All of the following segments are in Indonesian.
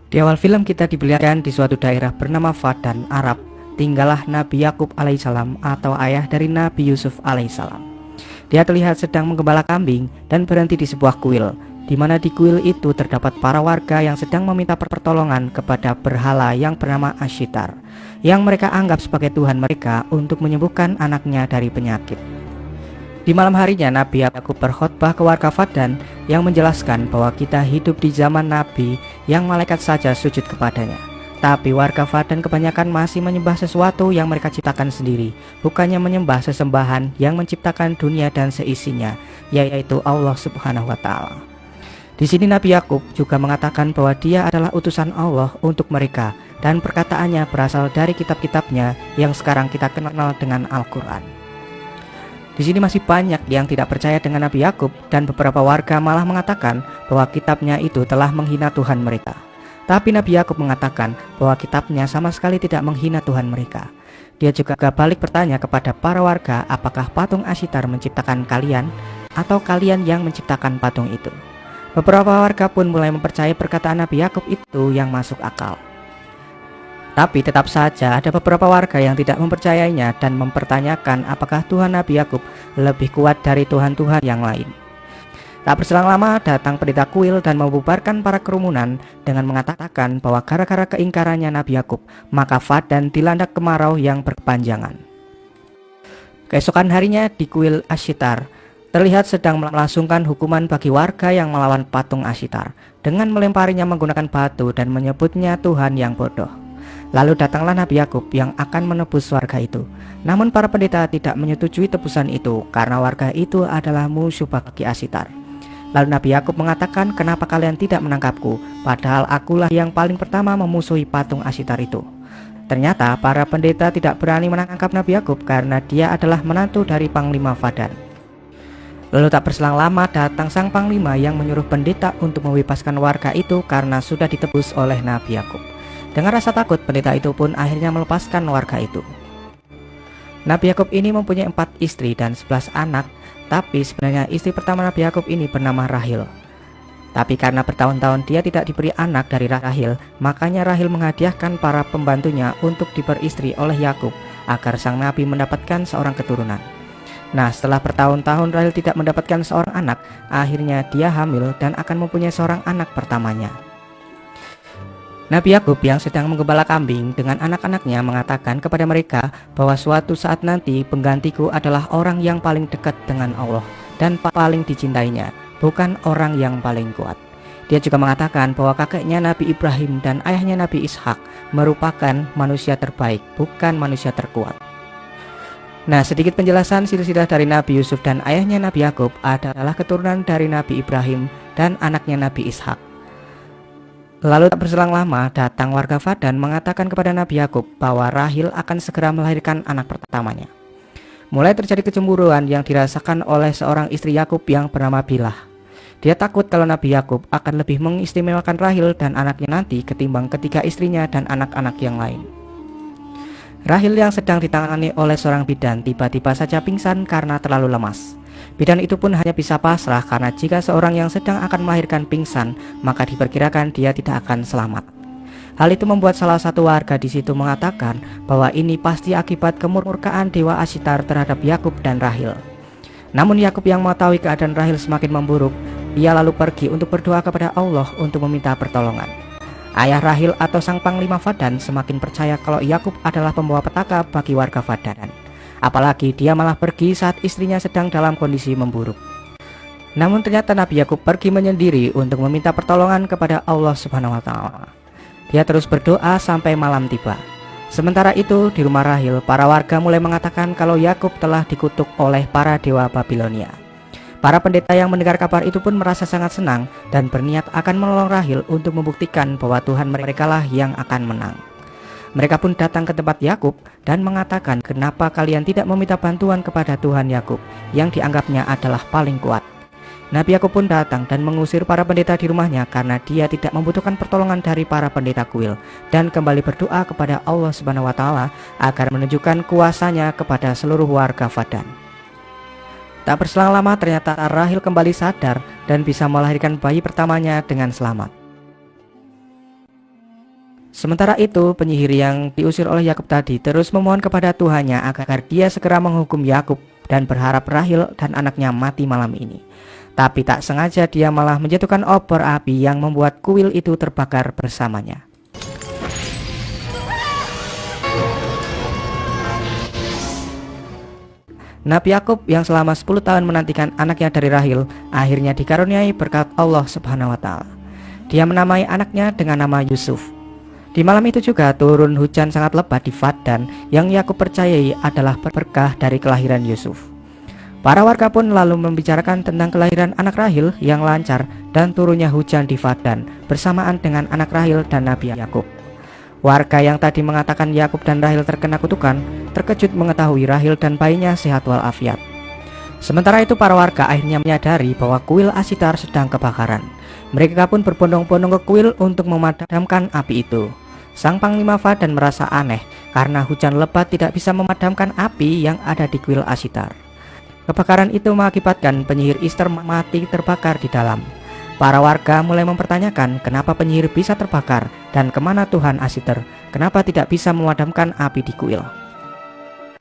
Di awal film kita diperlihatkan di suatu daerah bernama Fadan, Arab, tinggallah Nabi Yakub alaihissalam atau ayah dari Nabi Yusuf alaihissalam. Dia terlihat sedang menggembala kambing dan berhenti di sebuah kuil, di mana di kuil itu terdapat para warga yang sedang meminta pertolongan kepada berhala yang bernama Ashitar, yang mereka anggap sebagai Tuhan mereka untuk menyembuhkan anaknya dari penyakit. Di malam harinya Nabi Yakub berkhotbah ke warga Fadan yang menjelaskan bahwa kita hidup di zaman Nabi yang malaikat saja sujud kepadanya. Tapi warga Fadan kebanyakan masih menyembah sesuatu yang mereka ciptakan sendiri, bukannya menyembah sesembahan yang menciptakan dunia dan seisinya, yaitu Allah Subhanahu wa Ta'ala. Di sini Nabi Yakub juga mengatakan bahwa dia adalah utusan Allah untuk mereka, dan perkataannya berasal dari kitab-kitabnya yang sekarang kita kenal dengan Al-Quran. Di sini masih banyak yang tidak percaya dengan Nabi Yakub, dan beberapa warga malah mengatakan bahwa kitabnya itu telah menghina Tuhan mereka. Tapi Nabi Yakub mengatakan bahwa kitabnya sama sekali tidak menghina Tuhan mereka. Dia juga balik bertanya kepada para warga, apakah patung Ashitar menciptakan kalian atau kalian yang menciptakan patung itu. Beberapa warga pun mulai mempercayai perkataan Nabi Yakub itu yang masuk akal. Tapi tetap saja ada beberapa warga yang tidak mempercayainya dan mempertanyakan apakah Tuhan Nabi Yakub lebih kuat dari Tuhan-Tuhan yang lain. Tak berselang lama datang pendeta kuil dan membubarkan para kerumunan dengan mengatakan bahwa gara-gara keingkarannya Nabi Yakub, maka Fadan dilanda kemarau yang berkepanjangan. Keesokan harinya di kuil Ashitar terlihat sedang melangsungkan hukuman bagi warga yang melawan patung Ashitar dengan melemparinya menggunakan batu dan menyebutnya Tuhan yang bodoh. Lalu datanglah Nabi Yakub yang akan menebus warga itu. Namun para pendeta tidak menyetujui tebusan itu karena warga itu adalah musuh bagi Ashitar. Lalu Nabi Yakub mengatakan, kenapa kalian tidak menangkapku, padahal akulah yang paling pertama memusuhi patung Ashitar itu. Ternyata para pendeta tidak berani menangkap Nabi Yakub karena dia adalah menantu dari Panglima Fadan. Lalu tak berselang lama datang sang Panglima yang menyuruh pendeta untuk membebaskan warga itu karena sudah ditebus oleh Nabi Yakub. Dengan rasa takut, pendeta itu pun akhirnya melepaskan warga itu. Nabi Yakub ini mempunyai 4 istri dan 11 anak, tapi sebenarnya istri pertama Nabi Yakub ini bernama Rahil. Tapi karena bertahun-tahun dia tidak diberi anak dari Rahil, makanya Rahil menghadiahkan para pembantunya untuk diperistri oleh Yakub agar sang Nabi mendapatkan seorang keturunan. Nah, setelah bertahun-tahun Rahil tidak mendapatkan seorang anak, akhirnya dia hamil dan akan mempunyai seorang anak pertamanya. Nabi Yakub yang sedang menggembala kambing dengan anak-anaknya mengatakan kepada mereka bahwa suatu saat nanti penggantiku adalah orang yang paling dekat dengan Allah dan paling dicintainya, bukan orang yang paling kuat. Dia juga mengatakan bahwa kakeknya Nabi Ibrahim dan ayahnya Nabi Ishak merupakan manusia terbaik, bukan manusia terkuat. Nah, sedikit penjelasan silsilah dari Nabi Yusuf dan ayahnya Nabi Yakub adalah keturunan dari Nabi Ibrahim dan anaknya Nabi Ishak. Lalu tak berselang lama datang warga Fadan mengatakan kepada Nabi Yakub bahwa Rahil akan segera melahirkan anak pertamanya. Mulai terjadi kecemburuan yang dirasakan oleh seorang istri Yakub yang bernama Bilah. Dia takut kalau Nabi Yakub akan lebih mengistimewakan Rahil dan anaknya nanti ketimbang ketiga istrinya dan anak-anak yang lain. Rahil yang sedang ditangani oleh seorang bidan tiba-tiba saja pingsan karena terlalu lemas. Bidan itu pun hanya bisa pasrah karena jika seorang yang sedang akan melahirkan pingsan, maka diperkirakan dia tidak akan selamat. Hal itu membuat salah satu warga di situ mengatakan bahwa ini pasti akibat kemurkaan dewa Ashitar terhadap Yakub dan Rahil. Namun Yakub yang mengetahui keadaan Rahil semakin memburuk, ia lalu pergi untuk berdoa kepada Allah untuk meminta pertolongan. Ayah Rahil atau sang Panglima Fadan semakin percaya kalau Yakub adalah pembawa petaka bagi warga Fadan. Apalagi dia malah pergi saat istrinya sedang dalam kondisi memburuk. Namun ternyata Nabi Yakub pergi menyendiri untuk meminta pertolongan kepada Allah Subhanahu wa Ta'ala. Dia terus berdoa sampai malam tiba. Sementara itu di rumah Rahil, para warga mulai mengatakan kalau Yakub telah dikutuk oleh para dewa Babilonia. Para pendeta yang mendengar kabar itu pun merasa sangat senang dan berniat akan menolong Rahil untuk membuktikan bahwa Tuhan merekalah yang akan menang. Mereka pun datang ke tempat Yakub dan mengatakan, kenapa kalian tidak meminta bantuan kepada Tuhan Yakub yang dianggapnya adalah paling kuat. Nabi Yakub pun datang dan mengusir para pendeta di rumahnya karena dia tidak membutuhkan pertolongan dari para pendeta kuil, dan kembali berdoa kepada Allah Subhanahu wa Ta'ala agar menunjukkan kuasanya kepada seluruh warga Fadan. Tak berselang lama ternyata Rahil kembali sadar dan bisa melahirkan bayi pertamanya dengan selamat. Sementara itu, penyihir yang diusir oleh Yakub tadi terus memohon kepada Tuhannya agar dia segera menghukum Yakub dan berharap Rahil dan anaknya mati malam ini. Tapi tak sengaja dia malah menjatuhkan obor api yang membuat kuil itu terbakar bersamanya. Nabi Yakub yang selama 10 tahun menantikan anaknya dari Rahil akhirnya dikaruniai berkat Allah Subhanahu wa taala. Dia menamai anaknya dengan nama Yusuf. Di malam itu juga turun hujan sangat lebat di Paddan yang Yakub percayai adalah berkah dari kelahiran Yusuf. Para warga pun lalu membicarakan tentang kelahiran anak Rahil yang lancar dan turunnya hujan di Paddan bersamaan dengan anak Rahil dan Nabi Yakub. Warga yang tadi mengatakan Yakub dan Rahil terkena kutukan terkejut mengetahui Rahil dan bayinya sehat walafiat. Sementara itu para warga akhirnya menyadari bahwa kuil Ashitar sedang kebakaran. Mereka pun berbondong-bondong ke kuil untuk memadamkan api itu. Sang Panglima Paddan merasa aneh karena hujan lebat tidak bisa memadamkan api yang ada di kuil Ashitar. Kebakaran itu mengakibatkan penyihir Ishtar mati terbakar di dalam. Para warga mulai mempertanyakan kenapa penyihir bisa terbakar dan kemana Tuhan Ashitar, kenapa tidak bisa memadamkan api di kuil.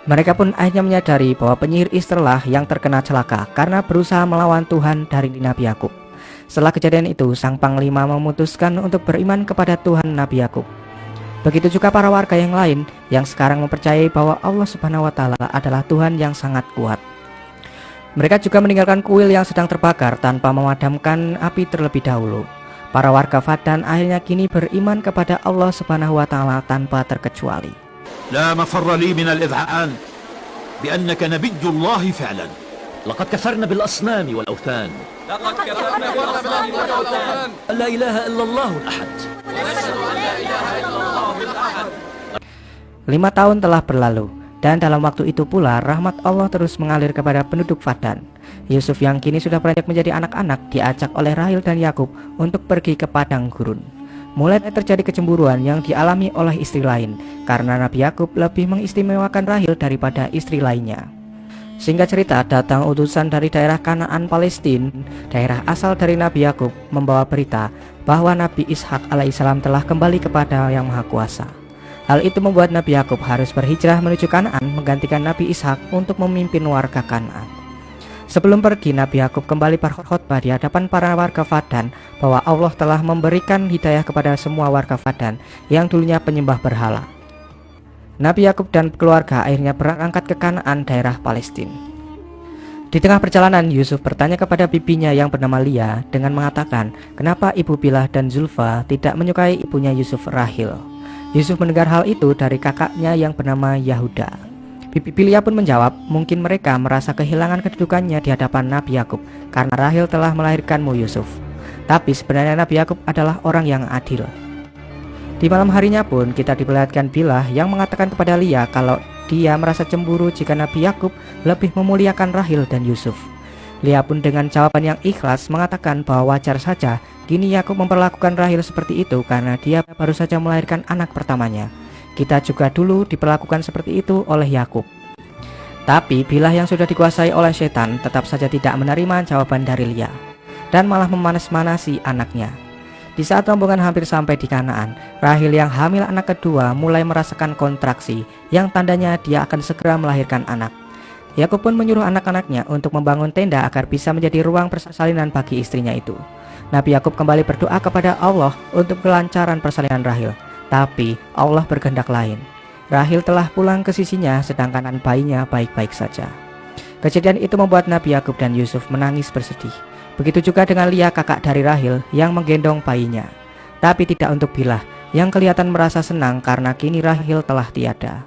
Mereka pun akhirnya menyadari bahwa penyihir Ishtar lah yang terkena celaka karena berusaha melawan Tuhan dari Nabi Yakub. Setelah kejadian itu, sang panglima memutuskan untuk beriman kepada Tuhan Nabi Yakub. Begitu juga para warga yang lain yang sekarang mempercayai bahwa Allah Subhanahu wa taala adalah Tuhan yang sangat kuat. Mereka juga meninggalkan kuil yang sedang terbakar tanpa memadamkan api terlebih dahulu. Para warga Paddan akhirnya kini beriman kepada Allah Subhanahu wa taala tanpa terkecuali. La mafarra li min al-idha'an bi annaka nabiyyullah fa'lan. لقد كفرنا بالأصنام والأوثان لا إله إلا الله الأحد. 5 tahun telah berlalu, dan dalam waktu itu pula rahmat Allah terus mengalir kepada penduduk Paddan. Yusuf yang kini sudah beranjak menjadi anak-anak diajak oleh Rahil dan Yakub untuk pergi ke padang gurun. Mulai terjadi kecemburuan yang dialami oleh istri lain karena Nabi Yakub lebih mengistimewakan Rahil daripada istri lainnya. Singkat cerita, datang utusan dari daerah Kanaan Palestina, daerah asal dari Nabi Yakub, membawa berita bahwa Nabi Ishak alaihissalam telah kembali kepada Yang Maha Kuasa. Hal itu membuat Nabi Yakub harus berhijrah menuju Kanaan menggantikan Nabi Ishak untuk memimpin warga Kanaan. Sebelum pergi, Nabi Yakub kembali berkhotbah di hadapan para warga Paddan bahwa Allah telah memberikan hidayah kepada semua warga Paddan yang dulunya penyembah berhala. Nabi Yakub dan keluarga akhirnya berangkat ke Kanaan, daerah Palestina. Di tengah perjalanan, Yusuf bertanya kepada bibinya yang bernama Lia dengan mengatakan kenapa ibu Bilhah dan Zulfa tidak menyukai ibunya Yusuf, Rahil. Yusuf mendengar hal itu dari kakaknya yang bernama Yahuda. Bibi Bilhah pun menjawab, mungkin mereka merasa kehilangan kedudukannya di hadapan Nabi Yakub karena Rahil telah melahirkanmu Yusuf. Tapi sebenarnya Nabi Yakub adalah orang yang adil. Di malam harinya pun kita diperlihatkan Bilhah yang mengatakan kepada Lia kalau dia merasa cemburu jika Nabi Yakub lebih memuliakan Rahil dan Yusuf. Lia pun dengan jawaban yang ikhlas mengatakan bahwa wajar saja kini Yakub memperlakukan Rahil seperti itu karena dia baru saja melahirkan anak pertamanya. Kita juga dulu diperlakukan seperti itu oleh Yakub. Tapi Bilhah yang sudah dikuasai oleh setan tetap saja tidak menerima jawaban dari Lia dan malah memanas-manasi anaknya. Di saat rombongan hampir sampai di Kanaan, Rahil yang hamil anak kedua mulai merasakan kontraksi yang tandanya dia akan segera melahirkan anak. Yakub pun menyuruh anak-anaknya untuk membangun tenda agar bisa menjadi ruang persalinan bagi istrinya itu. Nabi Yakub kembali berdoa kepada Allah untuk kelancaran persalinan Rahil, tapi Allah berkehendak lain. Rahil telah pulang ke sisinya sedangkan bayinya baik-baik saja. Kejadian itu membuat Nabi Yakub dan Yusuf menangis bersedih. Begitu juga dengan Lia, kakak dari Rahil yang menggendong bayinya. Tapi tidak untuk Bilhah yang kelihatan merasa senang karena kini Rahil telah tiada.